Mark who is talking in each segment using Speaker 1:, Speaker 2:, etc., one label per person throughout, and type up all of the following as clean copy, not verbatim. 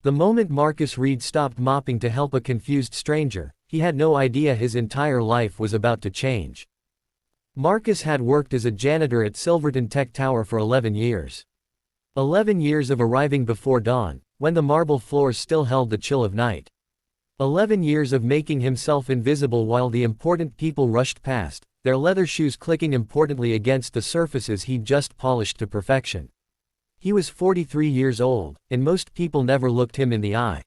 Speaker 1: The moment Marcus Reed stopped mopping to help a confused stranger, he had no idea his entire life was about to change. Marcus had worked as a janitor at Silverton Tech Tower for 11 years. 11 years of arriving before dawn, when the marble floors still held the chill of night. 11 years of making himself invisible while the important people rushed past, their leather shoes clicking importantly against the surfaces he'd just polished to perfection. He was 43 years old, and most people never looked him in the eye.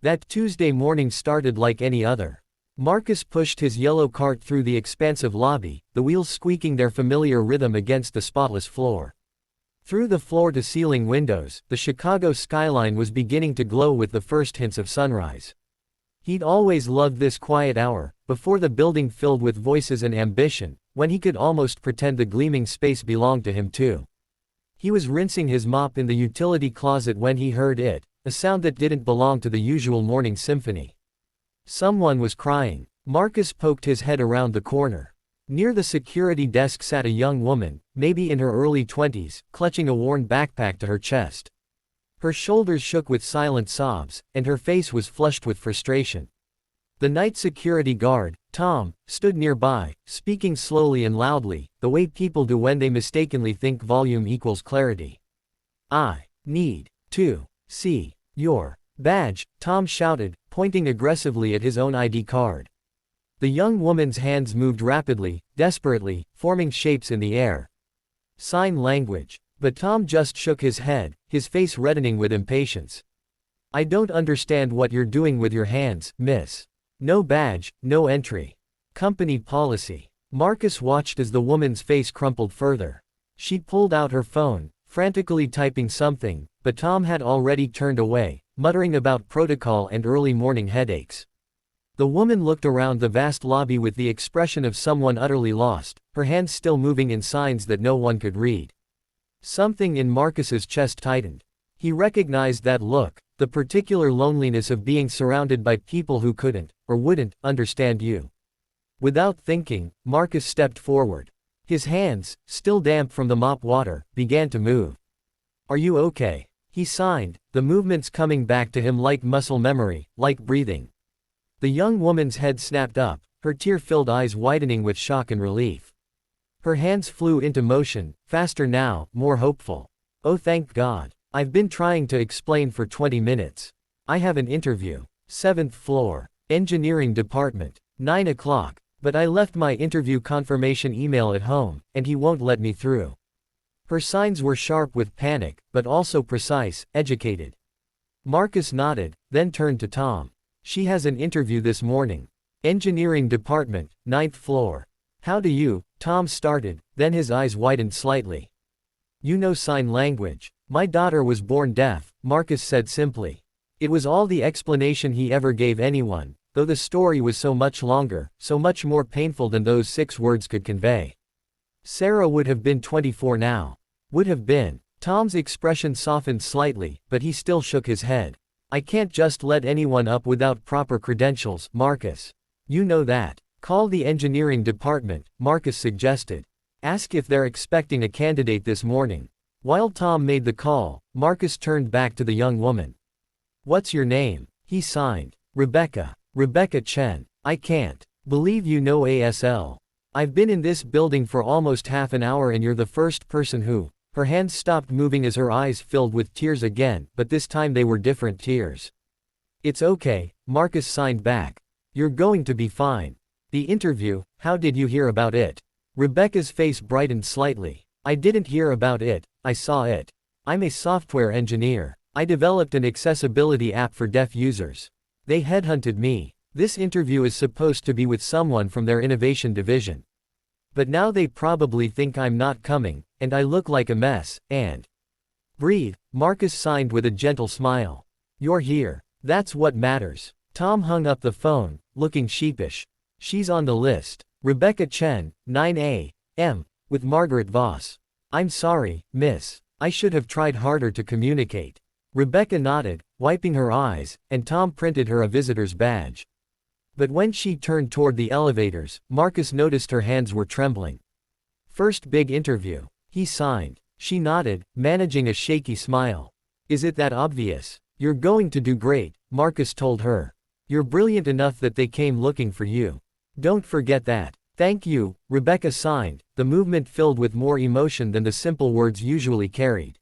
Speaker 1: That Tuesday morning started like any other. Marcus pushed his yellow cart through the expansive lobby, the wheels squeaking their familiar rhythm against the spotless floor. Through the floor-to-ceiling windows, the Chicago skyline was beginning to glow with the first hints of sunrise. He'd always loved this quiet hour, before the building filled with voices and ambition, when he could almost pretend the gleaming space belonged to him too. He was rinsing his mop in the utility closet when he heard it, a sound that didn't belong to the usual morning symphony. Someone was crying. Marcus poked his head around the corner. Near the security desk sat a young woman, maybe in her early 20s, clutching a worn backpack to her chest. Her shoulders shook with silent sobs, and her face was flushed with frustration. The night security guard, Tom, stood nearby, speaking slowly and loudly, the way people do when they mistakenly think volume equals clarity. "I need to see your badge," Tom shouted, pointing aggressively at his own ID card. The young woman's hands moved rapidly, desperately, forming shapes in the air. Sign language. But Tom just shook his head, his face reddening with impatience. "I don't understand what you're doing with your hands, miss. No badge, no entry. Company policy." Marcus watched as the woman's face crumpled further. She pulled out her phone, frantically typing something, but Tom had already turned away, muttering about protocol and early morning headaches. The woman looked around the vast lobby with the expression of someone utterly lost, her hands still moving in signs that no one could read. Something in Marcus's chest tightened. He recognized that look, the particular loneliness of being surrounded by people who couldn't, or wouldn't, understand you. Without thinking, Marcus stepped forward. His hands, still damp from the mop water, began to move. "Are you okay?" he signed, the movements coming back to him like muscle memory, like breathing. The young woman's head snapped up, her tear-filled eyes widening with shock and relief. Her hands flew into motion, faster now, more hopeful. "Oh, thank God. I've been trying to explain for 20 minutes. I have an interview. 7th floor. Engineering department. 9 o'clock. But I left my interview confirmation email at home, and he won't let me through." Her signs were sharp with panic, but also precise, educated. Marcus nodded, then turned to Tom. "She has an interview this morning. Engineering department, 9th floor. How do you?" Tom started, then his eyes widened slightly. "You know sign language." "My daughter was born deaf," Marcus said simply. It was all the explanation he ever gave anyone, though the story was so much longer, so much more painful than those 6 words could convey. Sarah would have been 24 now. Would have been. Tom's expression softened slightly, but he still shook his head. "I can't just let anyone up without proper credentials, Marcus. You know that. Call the engineering department," Marcus suggested. "Ask if they're expecting a candidate this morning." While Tom made the call, Marcus turned back to the young woman. "What's your name?" he signed. "Rebecca. Rebecca Chen. I can't believe you know ASL. I've been in this building for almost half an hour and you're the first person who—" Her hands stopped moving as her eyes filled with tears again, but this time they were different tears. "It's okay," Marcus signed back. "You're going to be fine. The interview, how did you hear about it?" Rebecca's face brightened slightly. "I didn't hear about it, I saw it. I'm a software engineer. I developed an accessibility app for deaf users. They headhunted me. This interview is supposed to be with someone from their innovation division. But now they probably think I'm not coming, and I look like a mess, and—" "Breathe," Marcus signed with a gentle smile. "You're here. That's what matters." Tom hung up the phone, looking sheepish. "She's on the list. Rebecca Chen, 9A, M, with Margaret Voss. I'm sorry, miss. I should have tried harder to communicate." Rebecca nodded, wiping her eyes, and Tom printed her a visitor's badge. But when she turned toward the elevators, Marcus noticed her hands were trembling. "First big interview," he signed. She nodded, managing a shaky smile. "Is it that obvious? You're going to do great, Marcus told her. You're brilliant enough that they came looking for you. Don't forget that. Thank you, Rebecca signed, the movement filled with more emotion than the simple words usually carried.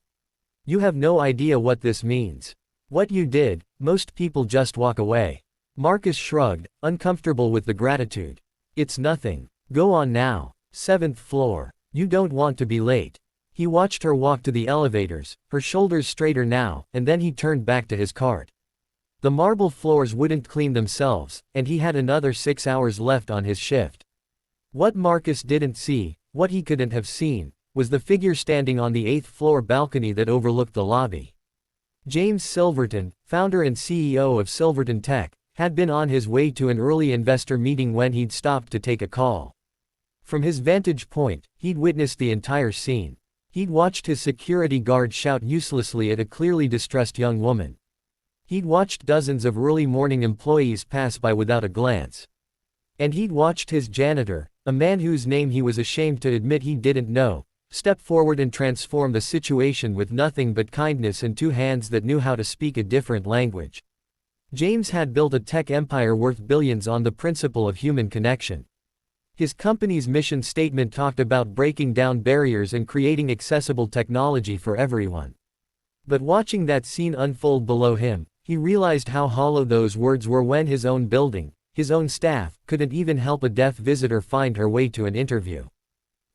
Speaker 1: You have no idea what this means. What you did, most people just walk away. Marcus shrugged, uncomfortable with the gratitude. It's nothing. Go on now. 7th floor. You don't want to be late. He watched her walk to the elevators, her shoulders straighter now, and then he turned back to his cart. The marble floors wouldn't clean themselves, and he had another 6 hours left on his shift. What Marcus didn't see, what he couldn't have seen, was the figure standing on the 8th floor balcony that overlooked the lobby. James Silverton, founder and CEO of Silverton Tech, had been on his way to an early investor meeting when he'd stopped to take a call. From his vantage point, he'd witnessed the entire scene. He'd watched his security guard shout uselessly at a clearly distressed young woman. He'd watched dozens of early morning employees pass by without a glance. And he'd watched his janitor, a man whose name he was ashamed to admit he didn't know, step forward and transform the situation with nothing but kindness and 2 hands that knew how to speak a different language. James had built a tech empire worth billions on the principle of human connection. His company's mission statement talked about breaking down barriers and creating accessible technology for everyone. But watching that scene unfold below him, he realized how hollow those words were when his own building, his own staff, couldn't even help a deaf visitor find her way to an interview.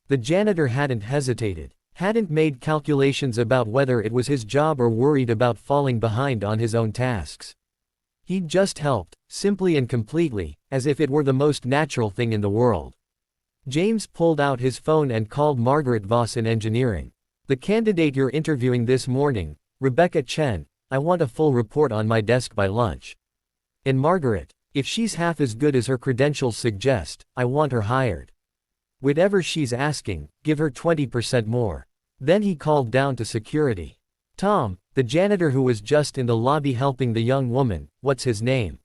Speaker 1: The janitor hadn't hesitated, hadn't made calculations about whether it was his job or worried about falling behind on his own tasks. He'd just helped, simply and completely, as if it were the most natural thing in the world. James pulled out his phone and called Margaret Voss in engineering. The candidate you're interviewing this morning, Rebecca Chen, I want a full report on my desk by lunch. And Margaret, if she's half as good as her credentials suggest, I want her hired. Whatever she's asking, give her 20% more. Then he called down to security. Tom, the janitor who was just in the lobby helping the young woman, what's his name?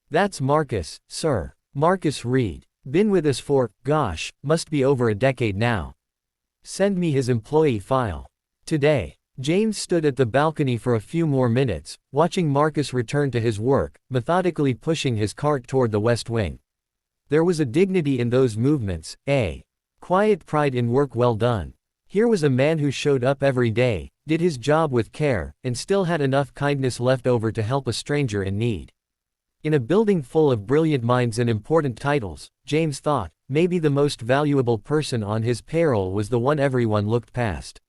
Speaker 1: That's Marcus, sir. Marcus Reed. Been with us for, gosh, must be over a decade now. Send me his employee file. Today. James stood at the balcony for a few more minutes, watching Marcus return to his work, methodically pushing his cart toward the West Wing. There was a dignity in those movements, a quiet pride in work well done. Here was a man who showed up every day, did his job with care, and still had enough kindness left over to help a stranger in need. In a building full of brilliant minds and important titles, James thought, maybe the most valuable person on his payroll was the one everyone looked past.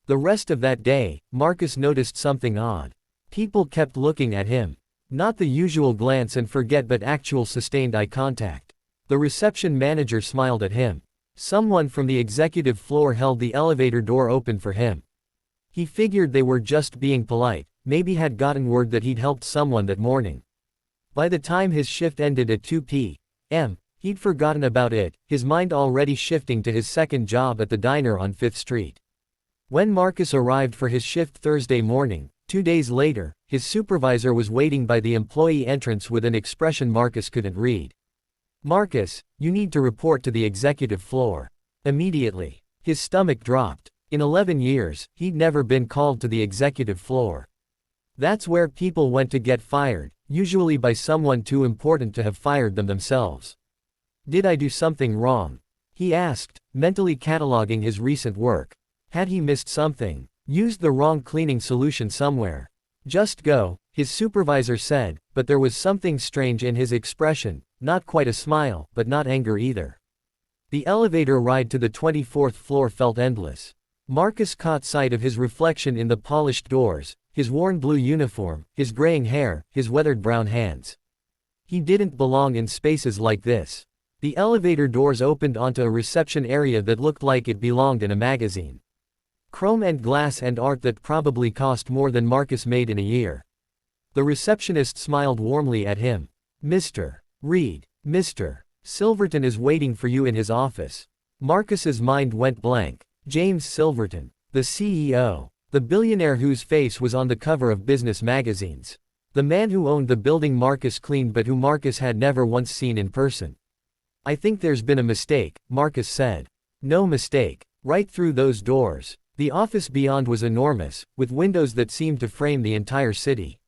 Speaker 1: The rest of that day, Marcus noticed something odd. People kept looking at him. Not the usual glance and forget but actual sustained eye contact. The reception manager smiled at him. Someone from the executive floor held the elevator door open for him. He figured they were just being polite, maybe had gotten word that he'd helped someone that morning. By the time his shift ended at 2 p.m., he'd forgotten about it, his mind already shifting to his second job at the diner on 5th Street. When Marcus arrived for his shift Thursday morning, 2 days later, his supervisor was waiting by the employee entrance with an expression Marcus couldn't read. Marcus, you need to report to the executive floor. Immediately. His stomach dropped. In 11 years, he'd never been called to the executive floor. That's where people went to get fired, usually by someone too important to have fired them themselves. Did I do something wrong? He asked, mentally cataloging his recent work. Had he missed something? Used the wrong cleaning solution somewhere? Just go, his supervisor said, but there was something strange in his expression, not quite a smile, but not anger either. The elevator ride to the 24th floor felt endless. Marcus caught sight of his reflection in the polished doors, his worn blue uniform, his graying hair, his weathered brown hands. He didn't belong in spaces like this. The elevator doors opened onto a reception area that looked like it belonged in a magazine. Chrome and glass and art that probably cost more than Marcus made in a year. The receptionist smiled warmly at him. Mr. Reed, Mr. Silverton is waiting for you in his office. Marcus's mind went blank. James Silverton, the CEO, the billionaire whose face was on the cover of business magazines. The man who owned the building Marcus cleaned but who Marcus had never once seen in person. I think there's been a mistake, Marcus said. No mistake. Right through those doors. The office beyond was enormous, with windows that seemed to frame the entire city.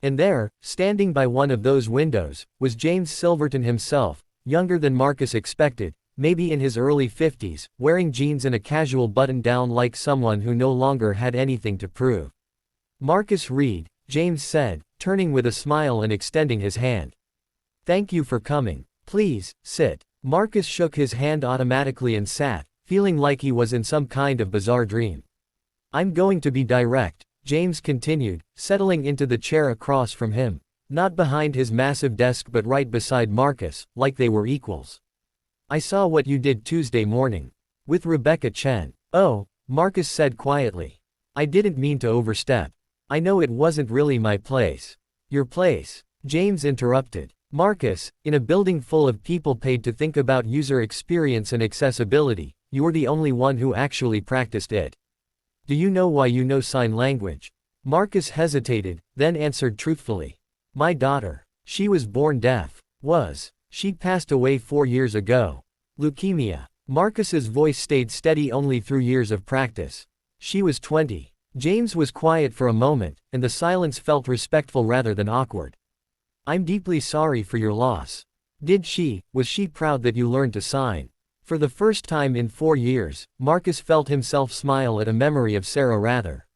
Speaker 1: And there, standing by one of those windows, was James Silverton himself, younger than Marcus expected, maybe in his early 50s, wearing jeans and a casual button-down like someone who no longer had anything to prove. "Marcus Reed," James said, turning with a smile and extending his hand. "Thank you for coming. Please, sit." Marcus shook his hand automatically and sat, feeling like he was in some kind of bizarre dream. "I'm going to be direct," James continued, settling into the chair across from him. Not behind his massive desk but right beside Marcus, like they were equals. "I saw what you did Tuesday morning. With Rebecca Chen." "Oh," Marcus said quietly. "I didn't mean to overstep. I know it wasn't really my place." "Your place?" James interrupted. "Marcus, in a building full of people paid to think about user experience and accessibility, you're the only one who actually practiced it. Do you know why you know sign language?" Marcus hesitated, then answered truthfully. "My daughter. She was born deaf." She passed away 4 years ago. Leukemia." Marcus's voice stayed steady only through years of practice. "She was 20. James was quiet for a moment, and the silence felt respectful rather than awkward. "I'm deeply sorry for your loss. Was she proud that you learned to sign?" For the first time in 4 years, Marcus felt himself smile at a memory of Sarah rather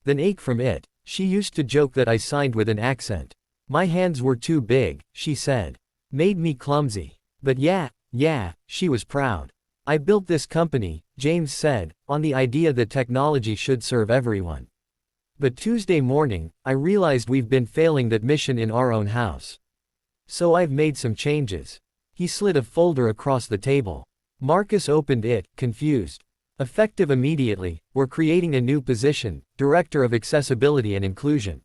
Speaker 1: than ache from it. "She used to joke that I signed with an accent. My hands were too big," she said. "Made me clumsy. But yeah, she was proud. I built this company," James said, "on the idea that technology should serve everyone. But Tuesday morning, I realized we've been failing that mission in our own house. So I've made some changes." He slid a folder across the table. Marcus opened it, confused. "Effective immediately, we're creating a new position, Director of Accessibility and Inclusion.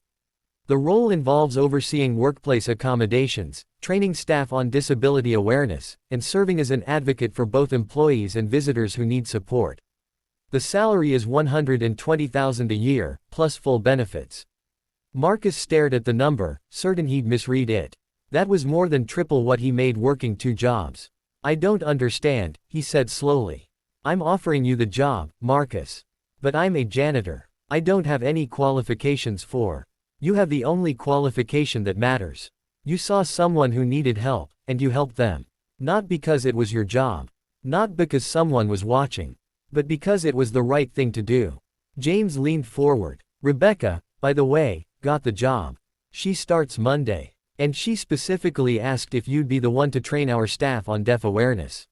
Speaker 1: The role involves overseeing workplace accommodations, training staff on disability awareness, and serving as an advocate for both employees and visitors who need support. The salary is $120,000 a year, plus full benefits." Marcus stared at the number, certain he'd misread it. That was more than triple what he made working 2 jobs. "I don't understand," he said slowly. "I'm offering you the job, Marcus. But I'm a janitor. I don't have any qualifications for. You have the only qualification that matters. You saw someone who needed help, and you helped them. Not because it was your job. Not because someone was watching. But because it was the right thing to do." James leaned forward. "Rebecca, by the way, got the job. She starts Monday. And she specifically asked if you'd be the one to train our staff on deaf awareness."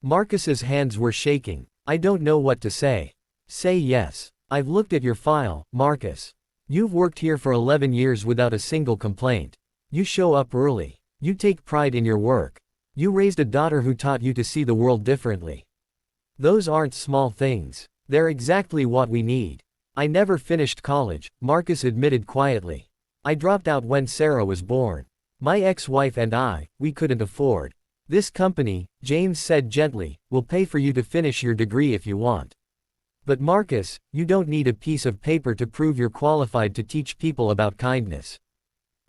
Speaker 1: Marcus's hands were shaking. "I don't know what to say." "Say yes. I've looked at your file, Marcus. You've worked here for 11 years without a single complaint. You show up early. You take pride in your work. You raised a daughter who taught you to see the world differently. Those aren't small things. They're exactly what we need." "I never finished college," Marcus admitted quietly. "I dropped out when Sarah was born. My ex-wife and we couldn't afford. This company," James said gently, "will pay for you to finish your degree if you want. But Marcus, you don't need a piece of paper to prove you're qualified to teach people about kindness.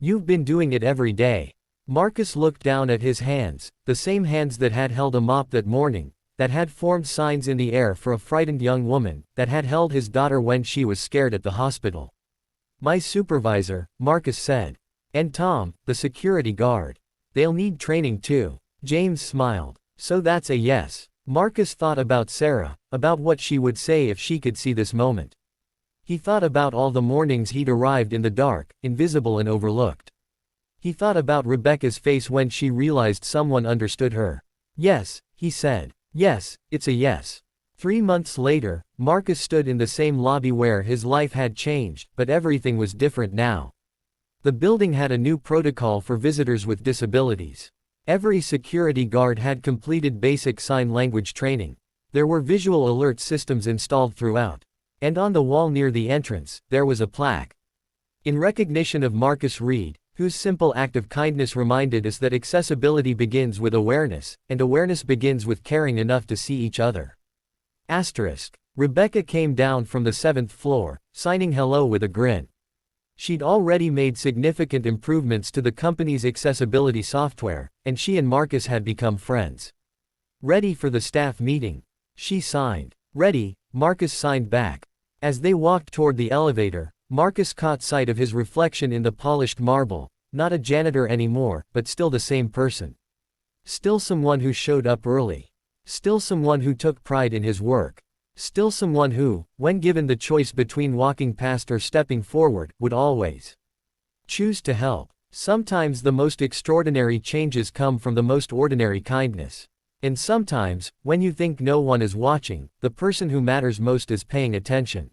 Speaker 1: You've been doing it every day." Marcus looked down at his hands, the same hands that had held a mop that morning, that had formed signs in the air for a frightened young woman, that had held his daughter when she was scared at the hospital. "My supervisor," Marcus said. "And Tom, the security guard. They'll need training too." James smiled. "So that's a yes." Marcus thought about Sarah, about what she would say if she could see this moment. He thought about all the mornings he'd arrived in the dark, invisible and overlooked. He thought about Rebecca's face when she realized someone understood her. "Yes," he said. "Yes, it's a yes." 3 months later, Marcus stood in the same lobby where his life had changed, but everything was different now. The building had a new protocol for visitors with disabilities. Every security guard had completed basic sign language training. There were visual alert systems installed throughout. And on the wall near the entrance, there was a plaque. In recognition of Marcus Reed, whose simple act of kindness reminded us that accessibility begins with awareness, and awareness begins with caring enough to see each other. Rebecca came down from the 7th floor, signing hello with a grin. She'd already made significant improvements to the company's accessibility software, and she and Marcus had become friends. "Ready for the staff meeting?" She signed. "Ready," Marcus signed back. As they walked toward the elevator, Marcus caught sight of his reflection in the polished marble, not a janitor anymore, but still the same person. Still someone who showed up early. Still someone who took pride in his work. Still someone who, when given the choice between walking past or stepping forward, would always choose to help. Sometimes the most extraordinary changes come from the most ordinary kindness. And sometimes, when you think no one is watching, the person who matters most is paying attention.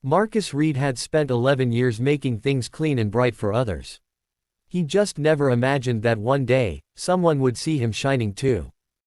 Speaker 1: Marcus Reed had spent 11 years making things clean and bright for others. He just never imagined that one day, someone would see him shining too.